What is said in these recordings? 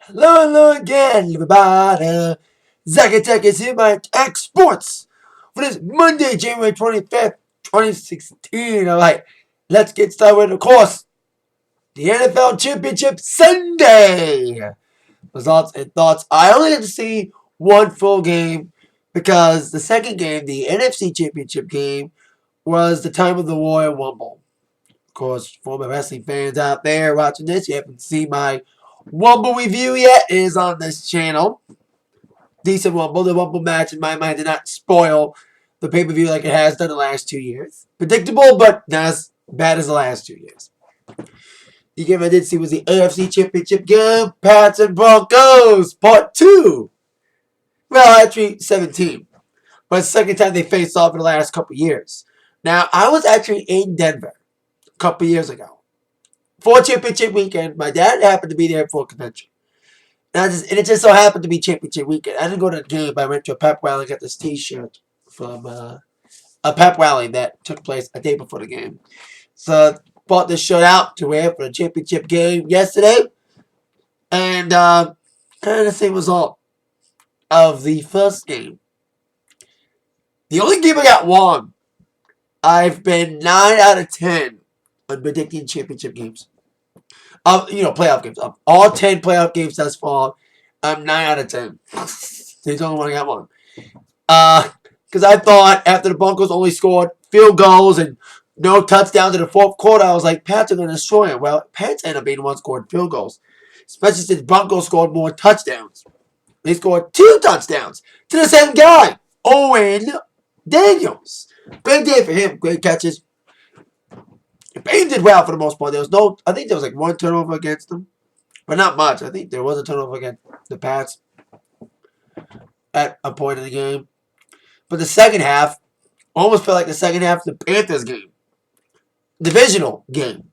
Hello again, everybody. Zach Attack is here by Atak Sportz for this Monday, January 25th, 2016. Alright, let's get started with, of course, the NFL Championship Sunday. Results and thoughts. I only had to see one full game because the second game, the NFC Championship game, was the time of the Royal Rumble. Of course, for my wrestling fans out there watching this, you haven't seen my Rumble review yet. It is on this channel. Decent Rumble. The Rumble match, in my mind, did not spoil the pay-per-view like it has done the last 2 years. Predictable, but not as bad as the last 2 years. The game I did see was the AFC Championship game. Pats and Broncos, Part 2. Well, actually, 17. But it's the second time they faced off in the last couple years. Now, I was actually in Denver a couple years ago for championship weekend. My dad happened to be there for a convention. And it just so happened to be championship weekend. I didn't go to the game, but I went to a pep rally and got this t-shirt from a pep rally that took place a day before the game. So bought this shirt out to wear for the championship game yesterday. And kind of the same result of the first game. The only game I got wrong, I've been 9 out of 10 on predicting championship games. Playoff games. Of all 10 playoff games thus far, I'm 9 out of 10. There's only one I got wrong. Because I thought after the Broncos only scored field goals and no touchdowns in the fourth quarter, I was like, Pats are going to destroy them. Well, Pats ended up being the ones scoring field goals. Especially since Broncos scored more touchdowns. They scored 2 touchdowns to the same guy, Owen Daniels. Great day for him. Great catches. Bain did well for the most part. I think there was like 1 turnover against them. But not much. I think there was a turnover against the Pats at a point in the game. But the second half almost felt like the second half of the Panthers game. Divisional game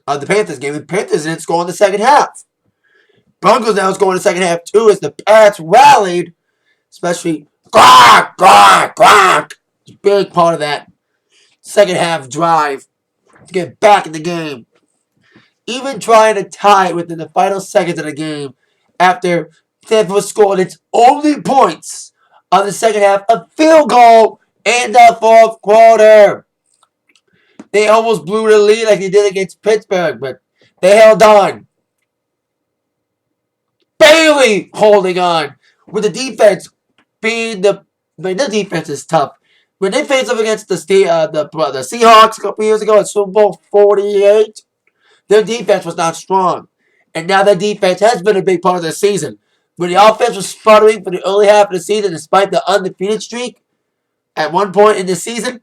of the Panthers game. The Panthers didn't score in the second half. Broncos now scoring in the second half too as the Pats rallied. Especially Gronk. It's a big part of that second half drive to get back in the game. Even trying to tie it within the final seconds of the game after Tampa scored its only points on the second half, a field goal in the fourth quarter. They almost blew the lead like they did against Pittsburgh, but they held on. Barely holding on with the defense being the defense is tough. When they faced up against the Seahawks a couple years ago at Super Bowl 48, their defense was not strong. And now their defense has been a big part of their season. When the offense was sputtering for the early half of the season, despite the undefeated streak, at one point in the season,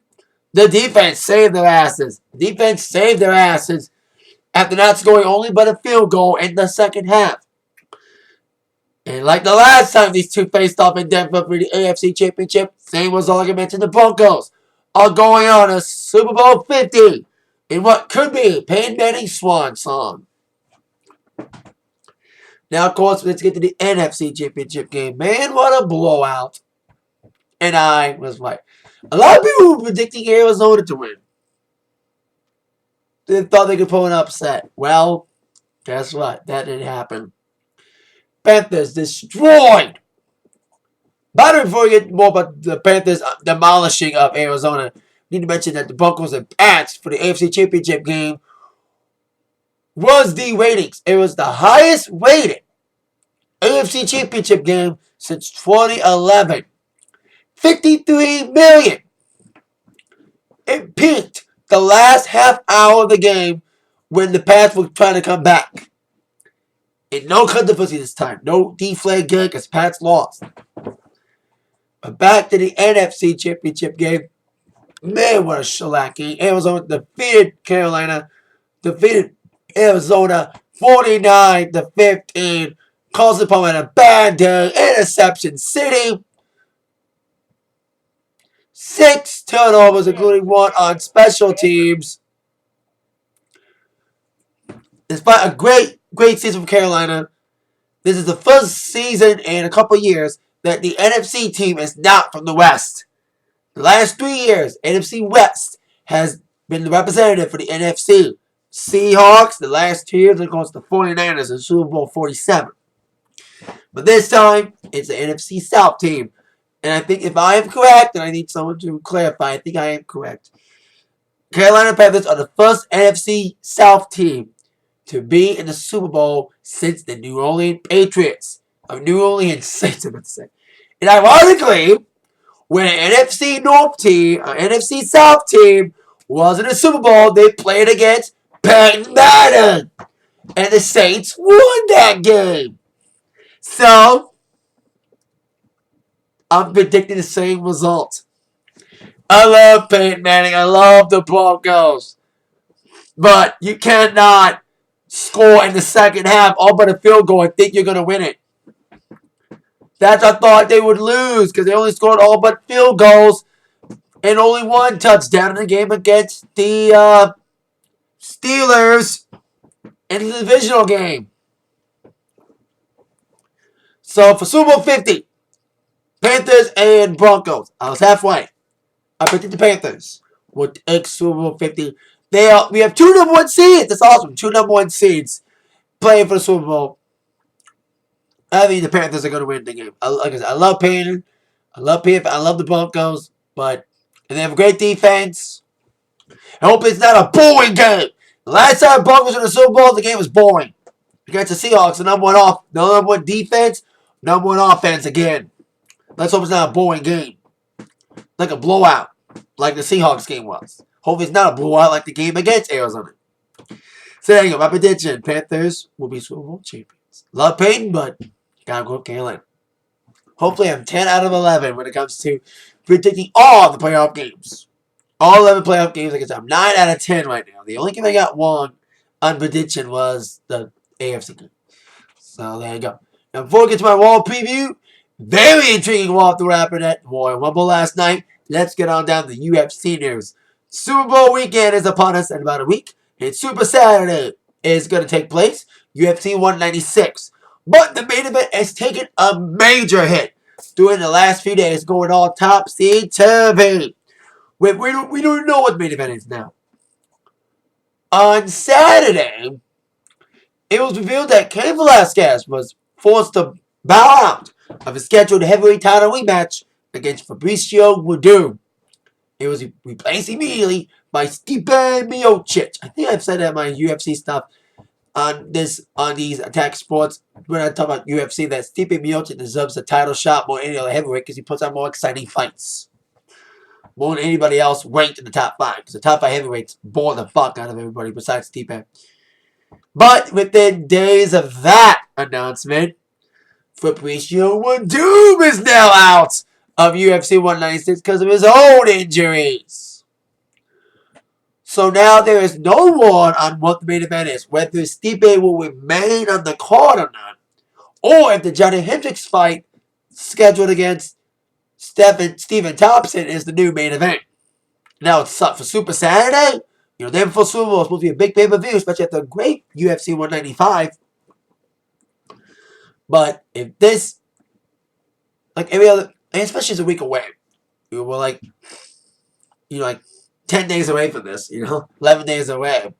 the defense saved their asses. The defense saved their asses after not scoring only but a field goal in the second half. And like the last time these two faced off in Denver for the AFC Championship, same result like I mentioned, the Broncos are going on a Super Bowl 50 in what could be Peyton Manning's swan song. Now, of course, let's get to the NFC Championship game. Man, what a blowout. And I was right. A lot of people were predicting Arizona to win. They thought they could pull an upset. Well, guess what? That didn't happen. Panthers destroyed. By the way, before we get more about the Panthers demolishing of Arizona, I need to mention that the Broncos and Pats for the AFC Championship game was the ratings. It was the highest rated AFC Championship game since 2011. 53 million. It peaked the last half hour of the game when the Pats were trying to come back. And no controversy this time. No deflate game because Pats lost. But back to the NFC Championship game. Man, what a shellacking. Arizona defeated Carolina. Defeated Arizona 49-15. Calls upon at a bad day. Interception City. 6 turnovers, including 1 on special teams. Despite a great season for Carolina, this is the first season in a couple years that the NFC team is not from the West. The last 3 years, NFC West has been the representative for the NFC. Seahawks, the last 2 years, of course, the 49ers in Super Bowl 47. But this time, it's the NFC South team. And I think if I am correct, and I need someone to clarify, I think I am correct. Carolina Panthers are the first NFC South team to be in the Super Bowl since the New Orleans Patriots. Of New Orleans Saints, I'm going to say. And ironically, when an NFC North team, an NFC South team, was in the Super Bowl, they played against Peyton Manning. And the Saints won that game. So, I'm predicting the same result. I love Peyton Manning. I love the Broncos. But you cannot score in the second half all but a field goal and think you're going to win it. That's I thought they would lose because they only scored all but field goals and only one touchdown in the game against the Steelers in the divisional game. So for Super Bowl 50, Panthers and Broncos, I was halfway. I predicted the Panthers would take Super Bowl 50. We have two number one seeds. That's awesome. Two number one seeds playing for the Super Bowl. I think the Panthers are going to win the game. Like I said, I love Peyton. I love the Broncos. But they have a great defense. I hope it's not a boring game. The last time Broncos in the Super Bowl, the game was boring. Against the Seahawks, the number one defense, number one offense again. Let's hope it's not a boring game. Like a blowout. Like the Seahawks game was. Hope it's not a blowout like the game against Arizona. So there you go. My prediction. Panthers will be Super Bowl champions. Love Peyton, but gotta go Carolina. Hopefully I'm 10 out of 11 when it comes to predicting all the playoff games. All 11 playoff games. Like I said, I'm 9 out of 10 right now. The only game I got wrong on prediction was the AFC game. So there you go. Now before we get to my Raw preview, very intriguing Raw after wrapping at Royal Rumble last night. Let's get on down to the UFC news. Super Bowl weekend is upon us in about a week. And Super Saturday is going to take place. UFC 196. But the main event has taken a major hit during the last few days, going all Topsy Turvy. We don't know what the main event is now. On Saturday, it was revealed that Cain Velasquez was forced to bow out of his scheduled heavyweight title rematch against Fabricio Werdum. It was replaced immediately by Stipe Miocic. I think I've said that in my UFC stuff on these Atak Sportz when I talk about UFC that Stipe Miocic deserves a title shot more than any other heavyweight because he puts on more exciting fights. More than anybody else ranked in the top 5. Because the top 5 heavyweights bore the fuck out of everybody besides Stipe. But within days of that announcement, Fabricio Werdum is now out of UFC 196 because of his own injuries. So now there is no one on what the main event is, whether Stipe will remain on the card or not, or if the Johnny Hendricks fight scheduled against Stephen Thompson is the new main event. Now it's up for Super Saturday. You know, day before Super Bowl, it's supposed to be a big pay-per-view, especially after a great UFC 195. But if this, like every other, and especially it's a week away, we're like 10 days away from this, 11 days away. And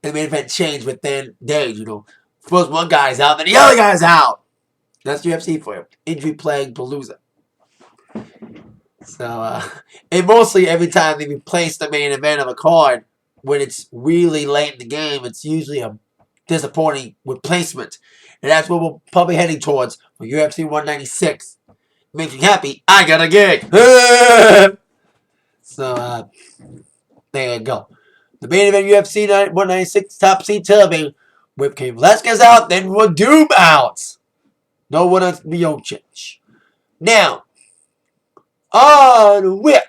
the main event changed within days, First one guy's out, then the other guy's out. That's UFC for you. Injury plague palooza. So, and mostly every time they replace the main event of a card, when it's really late in the game, it's usually a disappointing replacement. And that's what we're probably heading towards for UFC 196. Makes me happy. I got a gig. So, there you go. The main event UFC 196 Topsy Turvy with Cain Velasquez out, then Werdum out. No one else Miocic. Now, on with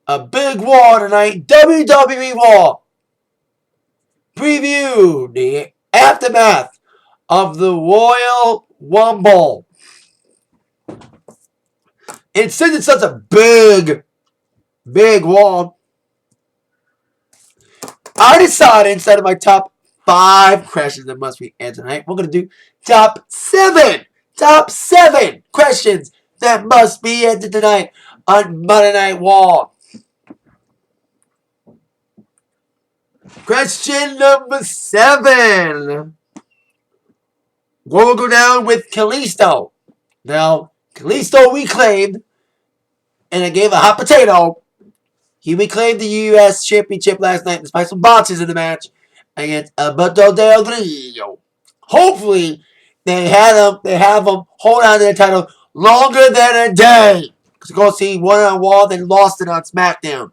a big Raw tonight, WWE Raw. Preview the aftermath of the Royal Rumble. And since it's such a big Raw, I decided instead of my top 5 questions that must be answered tonight, we're going to do top 7 questions that must be answered tonight on Monday Night Raw. Question number 7. We'll go down with Kalisto. Now, Kalisto reclaimed, and it gave a hot potato. He reclaimed the U.S. Championship last night despite some botches in the match against Alberto Del Rio. Hopefully, they have him hold on to the title longer than a day. Because of course, he won it on Raw, then lost it on SmackDown.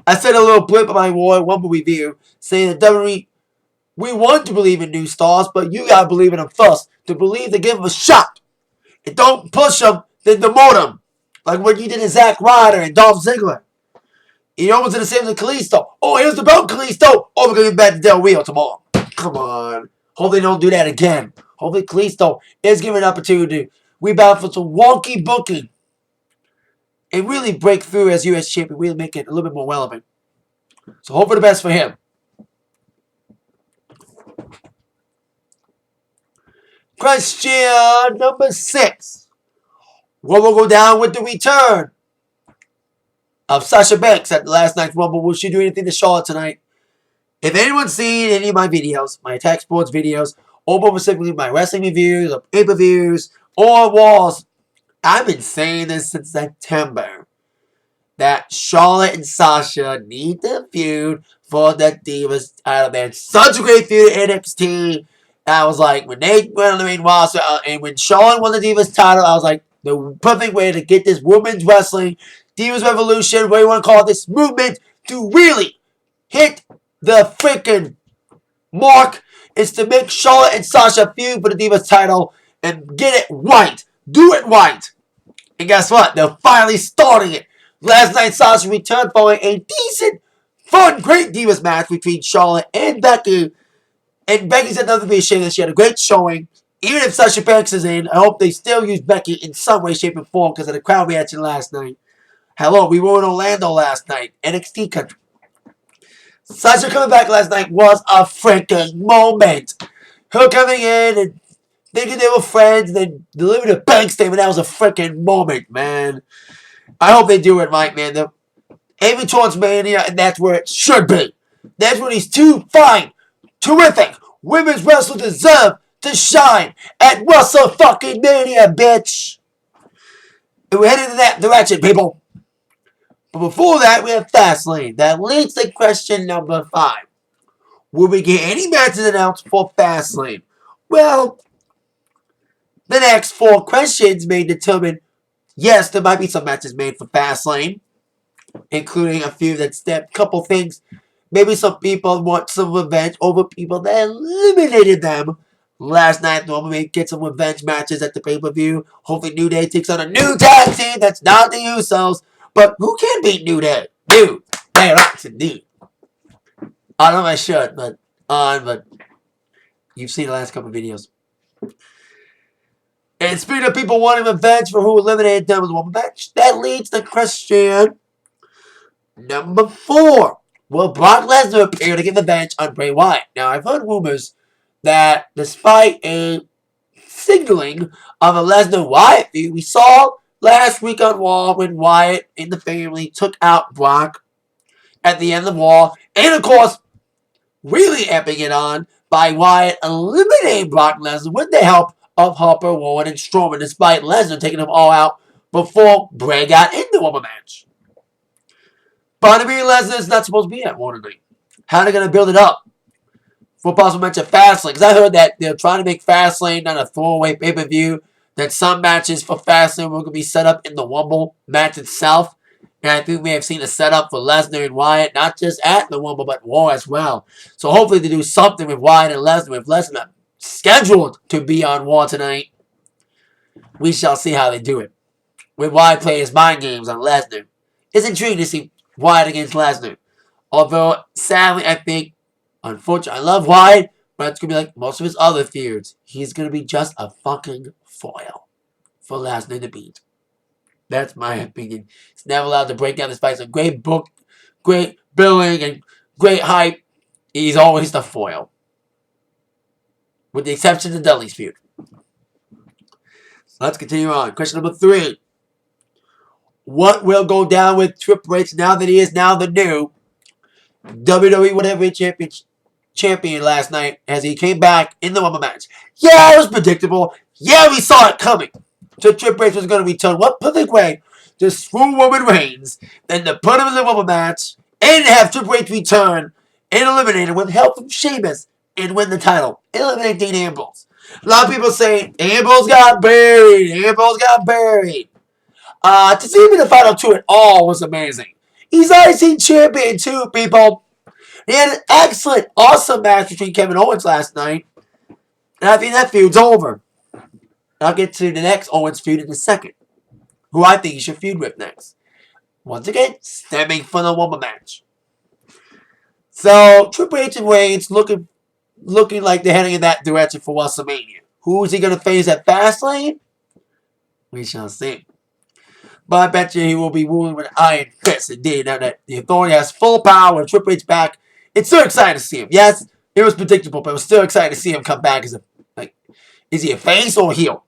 I said a little blip on my Royal Rumble review saying that WWE, we want to believe in new stars, but you gotta believe in them first. To believe, to give them a shot. And don't push them, then demote them. Like what you did to Zack Ryder and Dolph Ziggler. You almost did the same to Kalisto. Oh, here's the belt, Kalisto. Oh, we're going to get back to Del Rio tomorrow. Come on. Hope they don't do that again. Hopefully Kalisto is given an opportunity to rebound for some wonky booking and really break through as U.S. champion. Really make it a little bit more relevant. So hope for the best for him. Question number 6. We'll go down with the return of Sasha Banks at the last night's Rumble. Will she do anything to Charlotte tonight? If anyone's seen any of my videos, my Atak Sportz videos, or more specifically my wrestling reviews, or pay-per-views, or walls, I've been saying this since September. That Charlotte and Sasha need to feud for the Divas title. They had such a great feud at NXT. I was like, when they went on the main roster, and when Charlotte won the Divas title, I was like, the perfect way to get this women's wrestling Divas Revolution, whatever you want to call it, this movement, to really hit the freaking mark is to make Charlotte and Sasha feud for the Divas title and get it right. Do it right. And guess what? They're finally starting it. Last night, Sasha returned following a decent, fun, great Divas match between Charlotte and Becky. And Becky said nothing to be ashamed of. She had a great showing. Even if Sasha Banks is in, I hope they still use Becky in some way, shape, and form because of the crowd reaction last night. Hello, we were in Orlando last night. NXT country. Sasha coming back last night was a freaking moment. Her coming in and thinking they were friends and then delivering a bank statement. That was a freaking moment, man. I hope they do it right, man. They're aiming towards Mania, and that's where it should be. That's where these two fine, terrific women's wrestlers deserve to shine at Wrestle fucking Mania, bitch. And we're heading in that direction, people. But before that, we have Fastlane. That leads to question number 5. Will we get any matches announced for Fastlane? Well, the next 4 questions may determine, yes, there might be some matches made for Fastlane, including a few that step, couple things. Maybe some people want some revenge over people that eliminated them last night. Normally, we get some revenge matches at the pay-per-view. Hopefully, New Day takes on a new tag team that's not the Usos. But who can beat New Day? New Day Rocks indeed. I don't know if I should, but you've seen the last couple of videos. And speaking of people wanting revenge for who eliminated them in the one match, that leads to question number 4. Will Brock Lesnar appear to get revenge on Bray Wyatt? Now, I've heard rumors that despite a signaling of a Lesnar-Wyatt feud, we saw last week on Raw when Wyatt and the family took out Brock at the end of Raw. And, of course, really epping it on by Wyatt eliminating Brock Lesnar with the help of Harper, Warren, and Strowman, despite Lesnar taking them all out before Bray got in the Rumble match. But I mean, Lesnar is not supposed to be at Raw tonight. How are they going to build it up for a possible match at Fastlane? Because I heard that they're trying to make Fastlane not a throwaway pay-per-view, that some matches for Fastlane were going to be set up in the Rumble match itself. And I think we have seen a setup for Lesnar and Wyatt, not just at the Rumble, but Raw as well. So hopefully they do something with Wyatt and Lesnar. With Lesnar scheduled to be on Raw tonight, we shall see how they do it. With Wyatt playing his mind games on Lesnar. It's intriguing to see Wyatt against Lesnar. Although, sadly, I think, unfortunately, I love Wyatt, but it's going to be like most of his other feuds. He's going to be just a fucking foil for Lesnar to beat. That's my opinion. He's never allowed to break down this fight. It's a great book, great billing, and great hype. He's always the foil. With the exception of Dudley's feud. So let's continue on. Question number 3. What will go down with Triple H now that he is now the new WWE whatever champion last night as he came back in the Rumble match. Yeah, it was predictable. Yeah, we saw it coming. So Triple H was going to return. What perfect way to screw Roman Reigns than to put him in the Rumble match and have Triple H return and eliminate him with help from Sheamus and win the title. Eliminate Dean Ambrose. A lot of people say Ambrose got buried. Ambrose got buried. To see him in the final two at all was amazing. He's IC champion too, people. He had an excellent, awesome match between Kevin Owens last night. And I think that feud's over. I'll get to the next Owens feud in a second. Who I think he should feud with next. Once again, stemming from the Rumble match. So, Triple H and Reigns looking like they're heading in that direction for WrestleMania. Who is he going to face at Fastlane? We shall see. But I bet you he will be ruling with an iron fist. Indeed, now that the Authority has full power with Triple H back, it's so exciting to see him. Yes, it was predictable, but it was still exciting to see him come back as is he a face or a heel?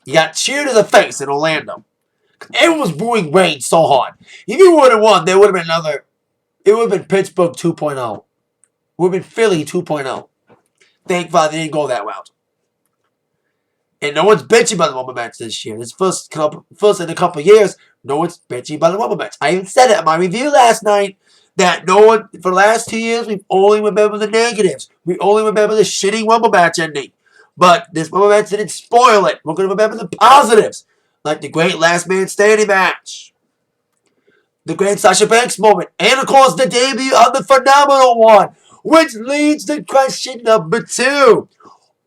You got cheered as a face in Orlando. Everyone was booing Reigns so hard. If he would have won, there would have been another. It would have been Pittsburgh 2.0. It would have been Philly 2.0. Thank God they didn't go that route. And no one's bitching about the Rumble match this year. This first in a couple of years, no one's bitching about the Rumble match. I even said it in my review last night that no one, for the last 2 years, we've only remembered the negatives. We only remember the shitty Rumble match ending. But this Rumble match didn't spoil it. We're going to remember the positives, like the great last man standing match, the great Sasha Banks moment, and of course the debut of the phenomenal one, which leads to question number 2.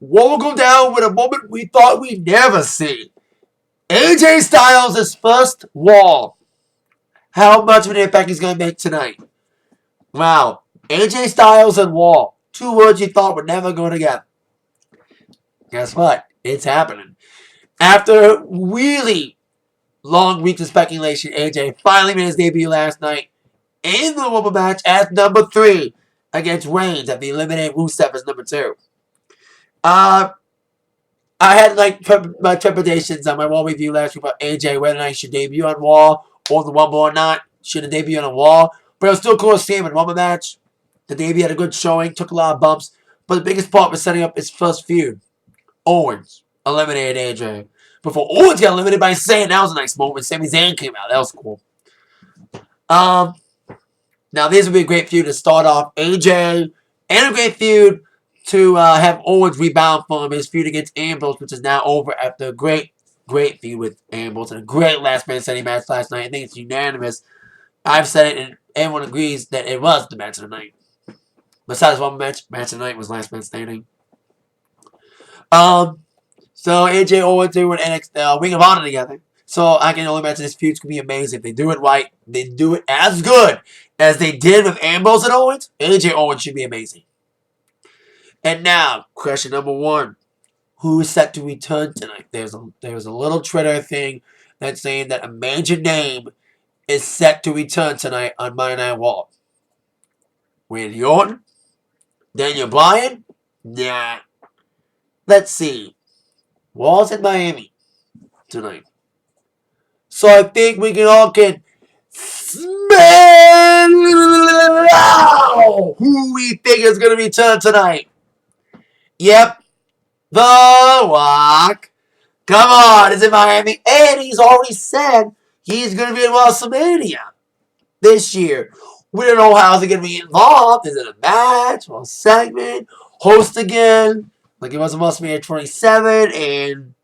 What will go down with a moment we thought we'd never see? AJ Styles' first wall. How much of an impact he's going to make tonight? Wow. AJ Styles and wall. 2 words you thought would never go together. Guess what? It's happening. After a really long weeks of speculation, AJ finally made his debut last night in the Rumble match as number 3 against Reigns at the Eliminate Rusev as number 2. I had my trepidations on my Raw review last week about AJ, whether or not he should debut on Raw or the Rumble or not. Should have debuted on Raw. But it was still cool to see him in the Rumble match. The debut had a good showing, took a lot of bumps. But the biggest part was setting up his first feud. Owens eliminated AJ. Before Owens got eliminated by Zayn, that was a nice moment. Sami Zayn came out. That was cool. Now this would be a great feud to start off AJ, and a great feud to have Owens rebound from his feud against Ambrose, which is now over after a great feud with Ambrose and a great last man standing match last night. I think it's unanimous. I've said it, and everyone agrees that it was the match of the night. Besides one match of the night was last man standing. So AJ Owens doing Ring of Honor together. So I can only imagine this feud's gonna be amazing. If they do it right, they do it as good as they did with Ambrose and Owens. AJ Owens should be amazing. And now, question number 1. Who is set to return tonight? There's a little Twitter thing that's saying that a major name is set to return tonight on Monday Night Raw. Randy Orton? Daniel Bryan? Nah. Let's see. Raw's in Miami tonight. So I think we can smell who we think is going to return tonight. Yep. The Rock. Come on, it's in Miami. And he's already said he's going to be in WrestleMania this year. We don't know how he's going to be involved. Is it a match or a segment? Host again? Like it was in WrestleMania 27 in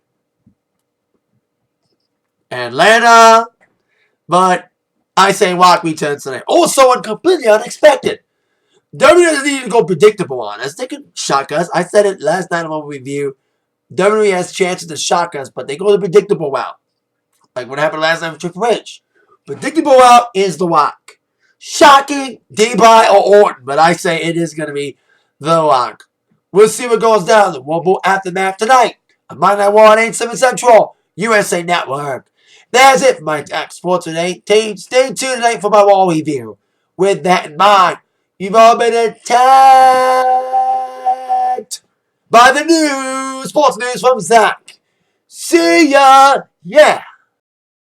Atlanta. But I say Rock returns tonight. Oh, someone completely unexpected. WWE doesn't need to go predictable on us. They can shock us. I said it last night on my review. WWE has chances to shock us, but they go the predictable route. Like what happened last night with Triple H. Predictable route is The Rock. Shocking, D-Bry or Orton. But I say it is going to be The Rock. We'll see what goes down. The Rumble Aftermath tonight. On Monday Night Raw at 8, 7 Central. USA Network. That's it for my Atak Sportz today. Stay tuned tonight for my Raw review. With that in mind, you've all been attacked by the news. Sports news from Zach. See ya. Yeah.